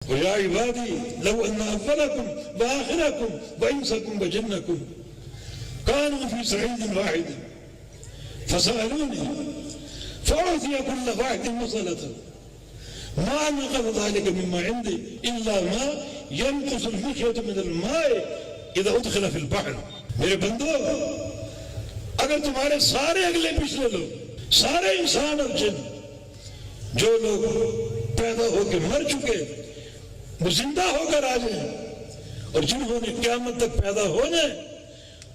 ويا عبادي لو أن أولكم وآخركم وإنسكم وجنكم كانوا في صعيد واحد فسألوني فأعطي كل واحد مسألته ما نقض ذلك مما عندي إلا ما ينقص المخيط من الماء إذا أدخل في البحر. میرے بندو، اگر تمہارے سارے اگلے پچھلے لوگ، سارے انسان اور جن، جو لوگ پیدا ہو کے مر چکے وہ زندہ ہو کر آ جائیں، اور جنہوں نے قیامت تک پیدا ہو جائیں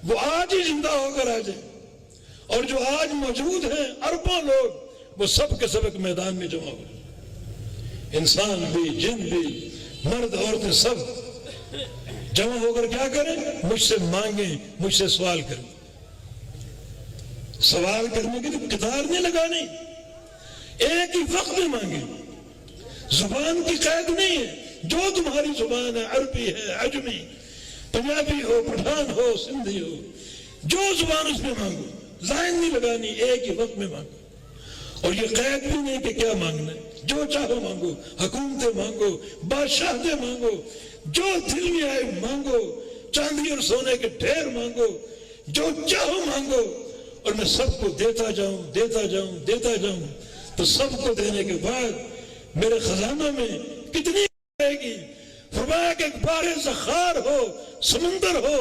وہ آج ہی زندہ ہو کر آ جائیں، اور جو آج موجود ہیں اربوں لوگ، وہ سب کے سب ایک میدان میں جمع ہو، انسان بھی، جن بھی، مرد عورتیں سب جمع ہو کر کیا کریں؟ مجھ سے مانگیں، مجھ سے سوال کریں۔ سوال کرنے کے لیے قطار نہیں لگانی، ایک ہی وقت میں مانگیں۔ زبان کی قید نہیں ہے، جو تمہاری زبان ہے، عربی ہے، عجمی، پنجابی ہو، پٹھان ہو، سندھی ہو، جو زبان اس میں مانگو، لائن نہیں لگانی، ایک ہی وقت میں مانگو۔ اور یہ قید بھی نہیں کہ کیا مانگنا ہے، جو چاہو مانگو، حکومتیں مانگو، بادشاہتیں مانگو، جو دل میں آئے مانگو، چاندی اور سونے کے ڈھیر مانگو، جو چاہو مانگو، اور میں سب کو دیتا جاؤں، دیتا جاؤں، دیتا جاؤں۔ تو سب کو دینے کے بعد میرے خزانوں میں کتنی رہے گی؟ فرمایا کہ ایک بار زخار ہو، سمندر ہو،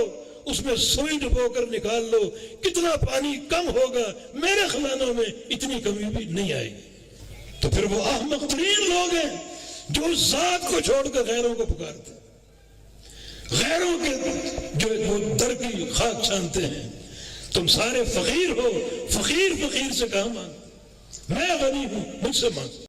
اس میں سوئی ڈبو کر نکال لو، کتنا پانی کم ہوگا، میرے خزانوں میں اتنی کمی بھی نہیں آئے گی۔ تو پھر وہ احمق ترین لوگ ہیں جو اس ذات کو چھوڑ کر غیروں کو پکارتے ہیں، غیروں کے جو وہ در کی خاک چھانتے ہیں۔ تم سارے فقیر ہو، فقیر سے کہاں مانگ؟ میں غنی ہوں، مجھ سے مانگ۔